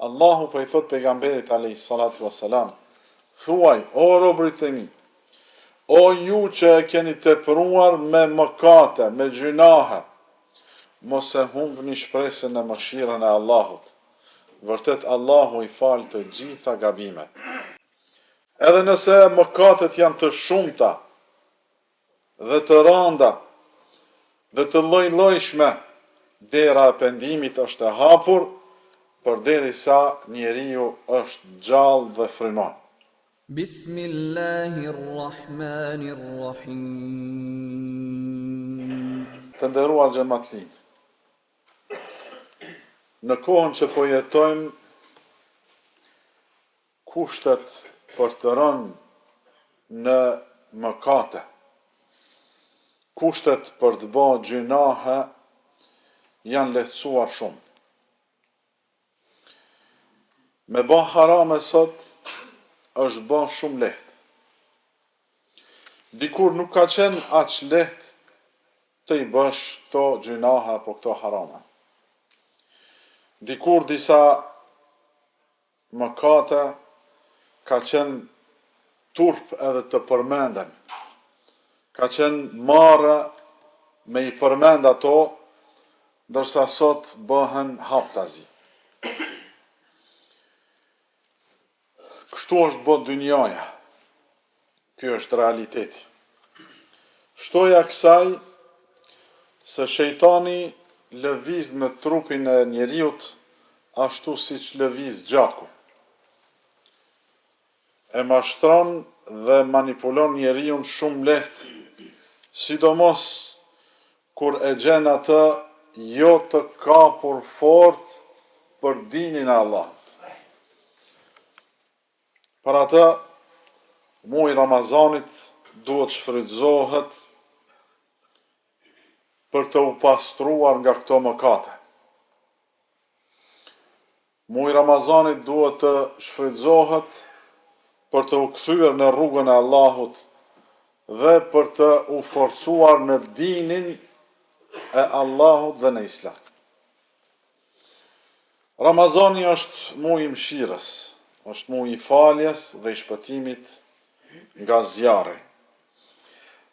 Allahu po I thot pejgamberit alayhi salatu wassalam, thuaj, o robërit e mi, o ju që e keni tepruar me mëkate, me gjunahe, mos e humbni shpresën e mëshirën e Allahut. Vërtet Allahu I fal të gjitha gabimet. Edhe nëse mëkatet janë të shumta dhe të rënda dhe të lloj-llojshme, dera e pendimit është e hapur, përderisa njeriu është gjallë dhe frynon. Bismillahirrahmanirrahim. Të nderuar xhamatllin, në kohën që po jetojmë, kushtet për të rënë në mëkate, kushtet për të bërë gjunahe janë lehtësuar shumë. Me bë harame sot është bërë shumë lehtë. Dikur nuk ka qenë aq lehtë të I bësh këto gjunahe apo këto harame. Dikur disa mëkate ka qenë turp edhe të përmenden. Ka qenë marrë me I përmend ato, ndërsa sot bëhen haptazi. Kështu është bë dynjaja. Ky është realiteti. Shtoja kësaj se shejtani lëviz në trupin e njeriut ashtu siç lëviz gjaku. E mashtron dhe manipulon njeriun shumë lehtë, sidomos kur e gjen atë jo të kapur fort për dinin e Allahut. Për atë, muaji Ramazanit duhet shfrytëzohet për të u pastruar nga këto mëkate. Muaji Ramazanit duhet të shfrytëzohet për të u kthyer në rrugën e Allahut dhe për të u forcuar në dinin e Allahut dhe në Islam. Ramazani është muaji I mëshirës, është muaji I faljes dhe I shpëtimit nga zjarri.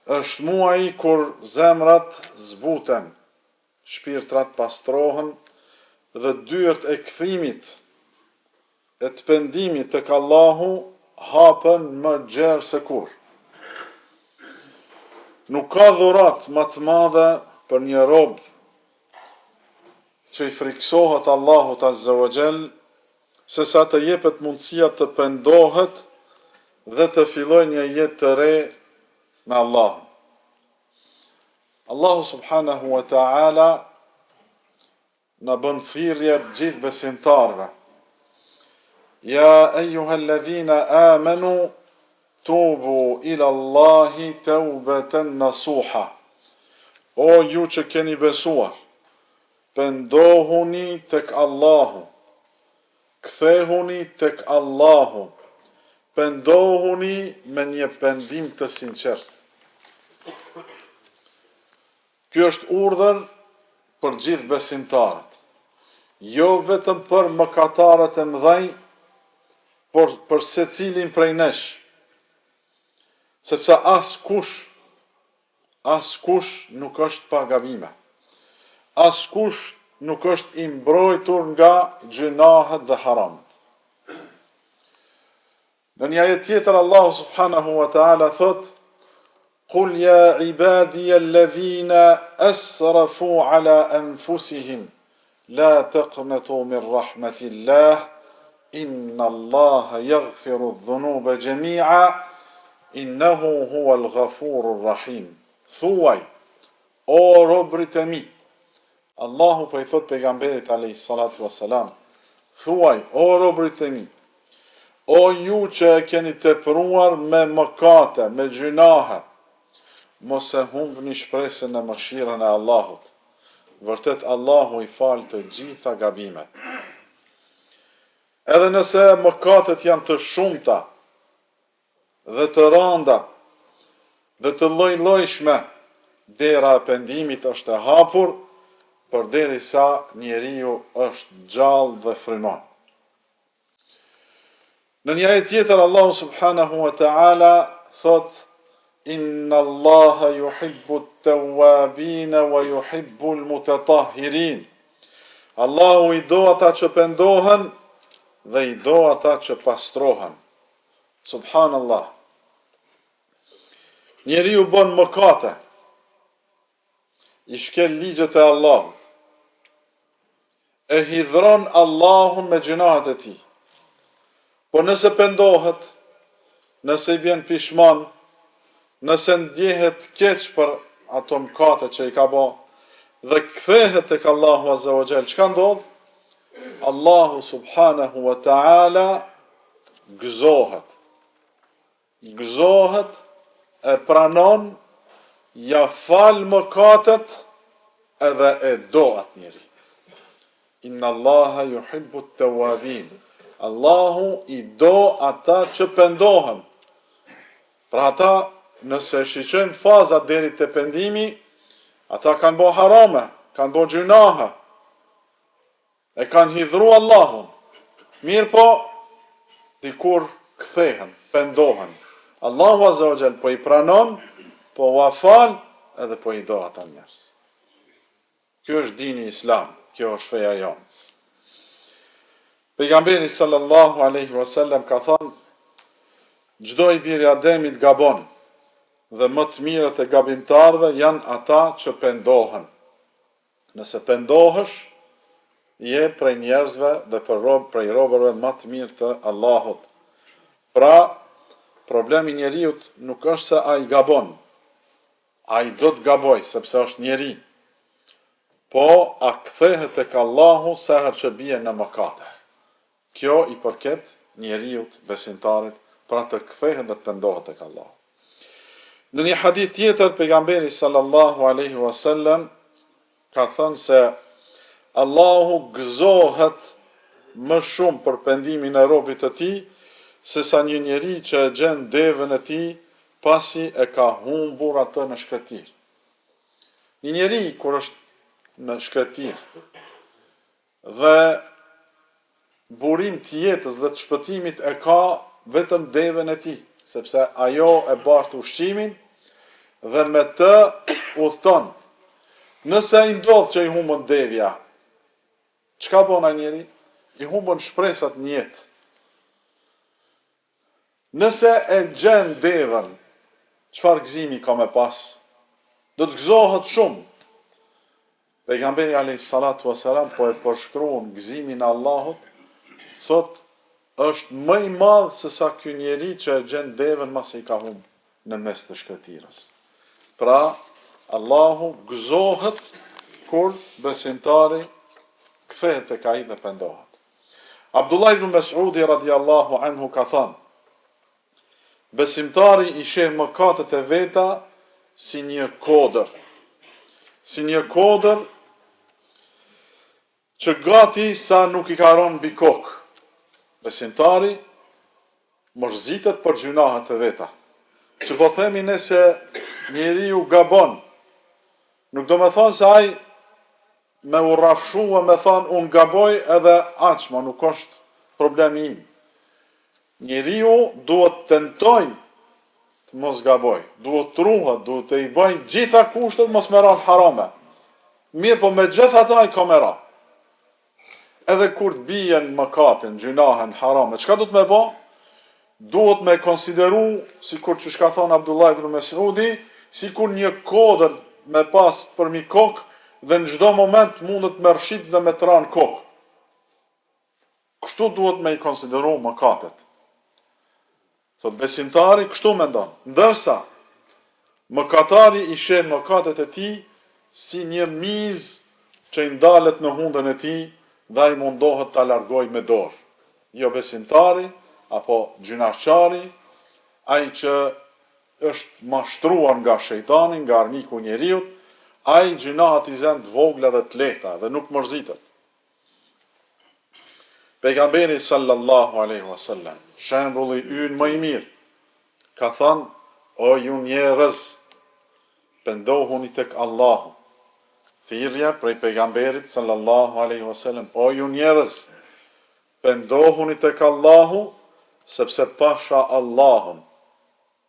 Është muaji kur zemrat zbuten, shpirtrat pastrohen dhe dyert e kthimit e të pendimit tek Allahu hapen më gjerë se kur. Nuk ka dhurat më të madhe për një rob që I friksohet Allahut Azza wa Jall, se sa të jepet mundësia të pendohet dhe të filloj një jetë të re me Allahun. Allahu subhanahu wa ta'ala na bën thirrje të gjithë besimtarve. Ja eyyuhalladhina amanu tubu ila Allahi taubatan nasuha. O ju që keni besuar, pendohuni tek Allahu, kthehuni tek Allahu, pendohuni me një pendim të sinqert. Ky është urdhër për gjithë besimtarët, jo vetëm për mëkatarët e mëdhenj, por për secilin prej nesh, sepse askush nuk është pa gabime. Askush nuk është I mbrojtur nga gjunahet dhe haramet. Në një ajet tjetër Allahu subhanahu wa ta'ala thot: Qul ya ibadiya alladhina asrafu ala anfusihim la taqnatu min rahmatillah inna Allaha yaghfiru adh-dhunuba jami'a innahu huwal ghafurur rahim. Thuaj, o robërit e mi, Allahu po I thot pejgamberit alayhi salatu wassalam, thuaj, o robërit e mi, o ju që e keni tepruar me mëkate, me gjunahe, mos e humbni shpresën e mëshirën e Allahut. Vërtet Allahu I fal të gjitha gabimet. Edhe nëse mëkatet janë të shumta dhe të rënda dhe të lloj-llojshme, dera e pendimit është e hapur, përderisa njeriu është gjallë dhe frynon. Në një ajet tjetër Allahu subhanahu wa ta'ala thot: Inna Allaha yuhibbu at-tawwabin wa yuhibbu al-mutatahhirin. Allahu i do ata që pendohen dhe i do ata që pastrohen. Subhanallah. Njeriu bën mëkate, i shkel ligjet e Allahut, e hidhron Allahun me gjunahet e tij. Po nëse pendohet, nëse i bjen pishman, nëse ndjehet keq për ato mëkate që i ka bë dhe kthehet tek Allahu azza wa jall, çka ndodh? Allahu subhanahu wa ta'ala gëzohet, e pranon, ja fal mëkatet edhe e do atë njeri. Inna Allaha yuhibbu at-tawwabin. Allahu i do ata që pendohen. Pra ata, nëse shiqojnë fazat deri te pendimi, ata kanë bo harame, kanë bo gjunahe, e kanë hidhru Allahun. Mirë po, dikur kthehen, pendohen. Allahu azza wa jall po i pranon, po ua fal, edhe po i do ata njerëz. Kjo është dini Islam, kjo është feja jonë. Pejgamberi sallallahu alaihi wasallam ka thënë: çdo i biri Ademit gabon, dhe më të mirët e gabimtarëve janë ata që pendohen. Nëse pendohesh, je prej njerëzve dhe prej robërve më të mirë të Allahut. Pra, problemi njeriut nuk është se ai gabon, ai do të gaboj sepse është njeri. Po, a kthehet tek Allahu sa herë që bie në mëkate. Kjo i përket njeriut besimtarit, pra të kthehet dhe të pendohet tek Allahu. Në një hadith tjetër, pejgamberi sallallahu alaihi wasallam ka thënë se Allahu gëzohet më shumë për pendimin e robit të tij se sa një njeri që e gjen devën e tij pasi e ka humbur atë në shkretir. Një njeri kur është në shkretir dhe burim të jetës dhe të shpëtimit e ka vetëm devën e tij, sepse ajo e bart ushqimin dhe me të udhton. Nëse i ndodh që i humbon devja, çka bën ai njeri? I humbon shpresat në jetë. Nëse e gjen devën, çfarë gëzimi ka me pas? Do të gëzohet shumë. Pejgamberi alayhis salatu wassalam po e përshkruan gëzimin e Allahut, thot është më i madh se sa ky njeri që e gjen devën masi i ka humbur në mes të shkretirës. Pra, Allahu gëzohet kur besimtari kthehet tek ai dhe pendohet. Abdullah ibn Mas'udi radiallahu anhu ka thënë: besimtari i sheh mëkatet e veta si një kodër. Si një kodër që gati sa nuk i ka rënë mbi kokë. Besimtari mërzitet për gjunahet e veta. Që po themi nëse njeriu gabon, nuk do me thonë se ai me u rrafshua me thonë unë gaboj edhe aqma, nuk është problemi im. Njeriu duhet tentoj të mos gaboj, duhet të ruhet, duhet të i bëj gjitha kushtet mos me ra harame. Mirë po me gjitha ata i ka me ra. Edhe kur të bijen mëkatin, gjunahen, harame, çka du të me bo? Duhet me konsideru, si kur që shka thonë Abdullah ibn Mas'udi, si kur një kodër me pas për mi kokë, dhe në çdo moment mundet me rshit dhe me të ranë kokë. Kështu duhet me i konsideru mëkatet. Thot besimtari kështu mendon. Ndërsa mëkatari i sheh mëkatet e tij si një mizë që i ndalet në hundën e tij dhe ai mundohet ta largoj me dorë. Jo besimtari apo gjunaqari, ai që është mashtruar nga shejtani, nga armiku i njeriut, ai gjunahet i zën të vogla dhe të lehta dhe nuk mërzitet. Pejgamberi sallallahu alaihi wasallam, shembulli ynë më i mirë, ka thënë: o ju njerëz, pendohuni tek Allahu. Thirrja prej pejgamberit sallallahu alaihi wasallam: o ju njerëz, pendohuni tek Allahu sepse pasha Allahun,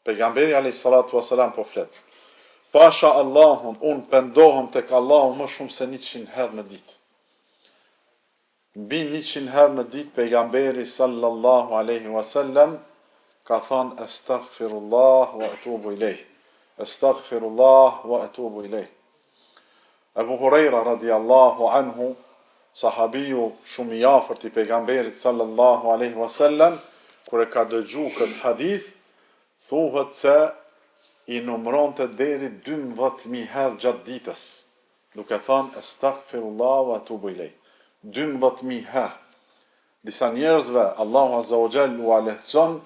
pejgamberi alayhi salatu wasalam po flet. Pasha Allahun, unë pendohem tek Allahu më shumë se 100 herë në ditë. Mbi 100 herë në ditë pejgamberi sallallahu alaihi wasallam ka thënë astaghfirullah wa atubu ilejh. Astaghfirullah wa atubu ilejh. Abu Huraira radiallahu anhu, sahabiju shumë i afërt i pejgamberit sallallahu alaihi wasallam, kur e ka dëgju këtë hadith, thuhet se i numëronte deri 12.000 herë gjatë ditës, duke thënë astaghfirullah wa atubu ilejh. 12.000 herë. Disa njerëzve Allahu azza wa jall u lehtëson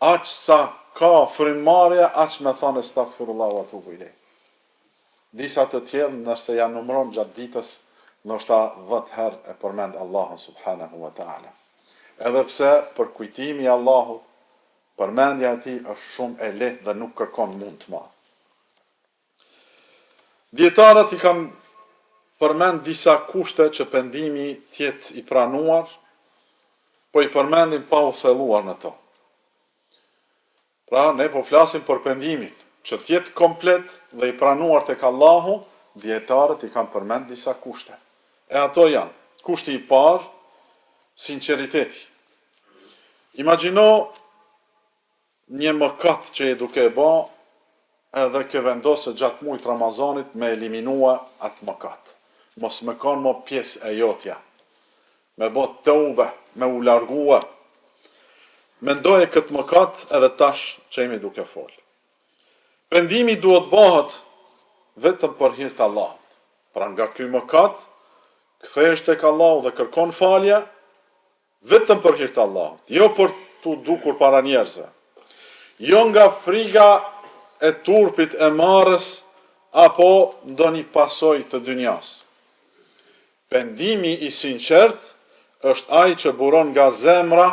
aq sa ka frymëmarrje, aq me thënë astaghfirullah wa atubu ilejh. Disa të tjerë nëse ja numëron gjatë ditës, ndoshta 10 herë e përmend Allahun subhanahu wa ta'ala. Edhe pse për kujtimi i Allahut, përmendja e tij është shumë e lehtë dhe nuk kërkon mund të madh. Dietarët i kanë përmend disa kushte që pendimi tjetë i pranuar, po i përmendim pa u thelluar në to. Pra, ne po flasim për pendimin, që tjetë komplet dhe i pranuar tek Allahu, dietarët i kanë përmend disa kushte. E ato janë, kushti i parë, sinqeriteti. Imagjino një mëkat që e duke e ba, edhe ke vendosë gjatë muajit Ramazanit me eliminua atë mëkat. Mos me kanë më pjesë e jotja. Me bë tëube, me u largua. Mendoje këtë mëkat edhe tash që jemi duke fol. Pendimi duhet bëhet vetëm për hir të Allahut. Pra nga ky mëkat, kthehesh tek Allahu dhe kërkon falje vetëm për hir të Allahut, jo për tu dukur para njerëzve. Jo nga friga e turpit e marrës apo ndonjë pasojë të dynjas. Pendimi i sinqert është ai që buron nga zemra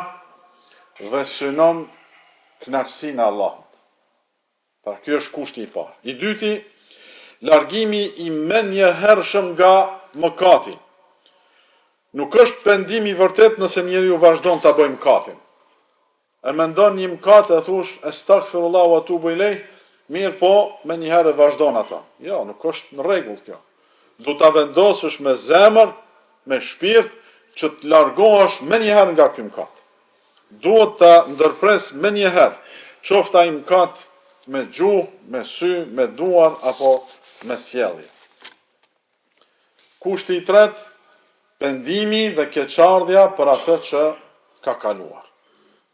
dhe synon kënaqësinë e Allahut. Pra ky është kushti i parë. I dyti, largimi i menjëhershëm nga mëkati. Nuk është pendim i vërtet nëse njeriu vazhdon ta bëjë mëkatin. E mendon një mëkat e thush astaghfirullah wa atubu ilejh, mirë po me një herë vazhdon ata. Jo, nuk është në rregull kjo. Du ta vendosësh me zemër, me shpirt, që të largohesh me një herë nga ky mëkat. Duhet ta ndërpres me një herë, qoftë ai mëkat me gjuhë, me sy, me duar apo me sjellje. Kushti i tretë, pendimi dhe keqardhja për atë që ka kaluar.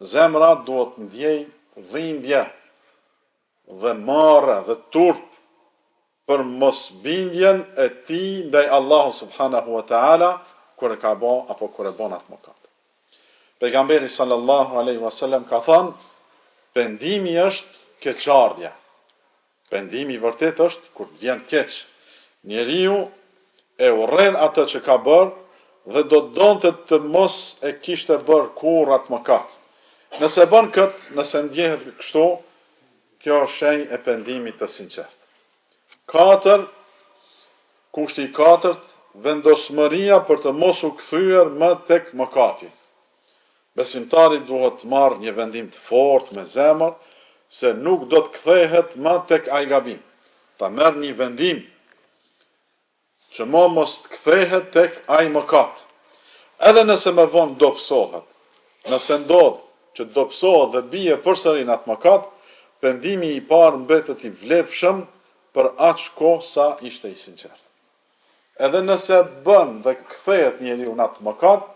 Zemra duhet ndjej dhimbje dhe marrë dhe turp për mosbindjen e tij ndaj Allahu subhanahu wa ta'ala kur e ka bë apo kur e bën atë mëkat. Pejgamberi sallallahu alaihi wasallam ka thënë, pendimi është keqardhja. Pendimi i vërtet është kur vjen keq. Njeriu e urren atë që ka bërë dhe do të donte të mos e kishte bërë kurrë atë mëkat. Nëse bën këtë, nëse ndjehet kështu, kjo është shenjë e pendimit të sinqert. 4. Kushti i 4, vendosmëria për të mos u kthyer më tek mëkati. Besimtari duhet të marrë një vendim të fortë me zemër se nuk do të kthehet më tek ai gabim. Ta merr një vendim që mos të kthehet tek ai mëkat. Edhe nëse më vonë dobësohet. Nëse ndodh që dobësohet dhe bie përsëri në atë mëkat, pendimi i parë mbetet i vlefshëm për aq kohë sa ishte i sinqert. Edhe nëse bën dhe kthehet njeriu në atë mëkat,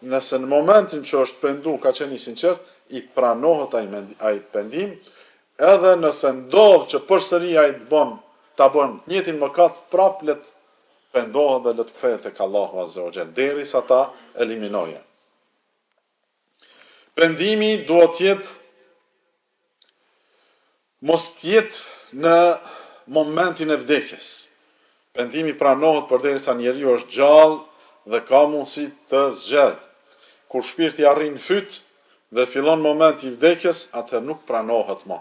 nëse në momentin që është pendu ka qenë i sinqert, i pranohet ai pendim, edhe nëse ndodh që përsëri ai ta bën njëtin mëkat, prap let pendohet dhe let kthehet tek Allahu azza wa jall derisa ta eliminojë. Pendimi duhet jetë mos tjetë në momentin e vdekjes. Pendimi pranohet përderisa njeriu është gjallë dhe ka mundësi të zgjedhë. Kur shpirti arrin fyt dhe fillon momenti i vdekjes, atëherë nuk pranohet më,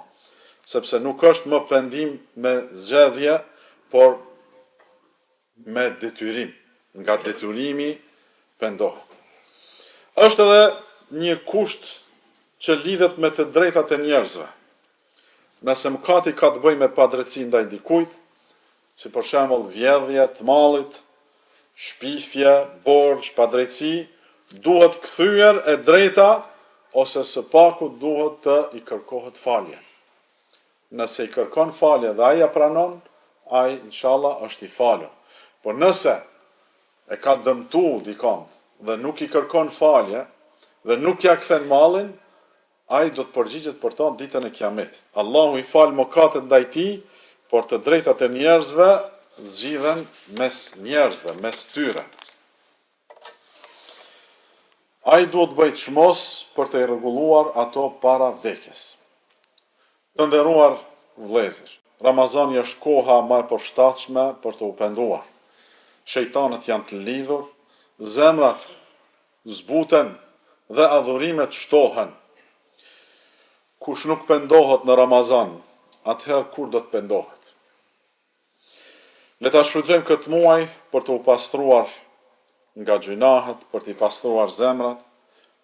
sepse nuk është më pendim me zgjedhje, por me detyrim. Nga detyrimi pendohet. Është edhe një kusht që lidhet me të drejtat e njerëzve. Nëse mëkati ka të bëjë me padrejtësi ndaj dikujt, si për shembull vjedhje të mallit, shpifje, borxh, padrejtësi, duhet kthyer e drejta ose së paku duhet të i kërkohet falje. Nëse i kërkon falje dhe ai ja pranon, ai inshallah është i falur. Por nëse e ka dëmtuar dikon dhe nuk i kërkon falje dhe nuk ja kthen mallin, ai do të përgjigjet për to ditën e Kiametit. Allahu i fal mëkatet ndaj tij, por të drejtat e njerëzve zgjidhen mes njerëzve, mes tyre. Ai duhet bëj çmos për të rregulluar ato para vdekjes. Të nderuar vëllezër, Ramazani është koha më e përshtatshme për të u penduar. Shejtanët janë të lidhur, zemrat zbuten dhe adhurimet shtohen. Kush nuk pendohet në Ramazan, atëherë kur do të pendohet? Le ta shfrytëzojmë këtë muaj për të u pastruar nga gjunahet, për të i pastruar zemrat,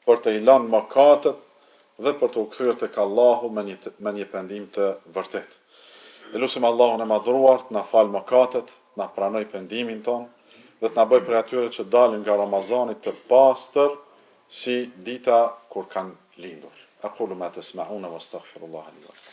për të i lënë mëkatet dhe për të u kthyer tek Allahu me një pendim të vërtet. Elusim Allahun e madhruar të na falë mëkatet, të na pranoj pendimin ton dhe të na bëj prej atyre që dalin nga Ramazani të pastër si dita kur kanë lindur. Aqulu ma tasma'una wastaghfirullaha li wa lakum.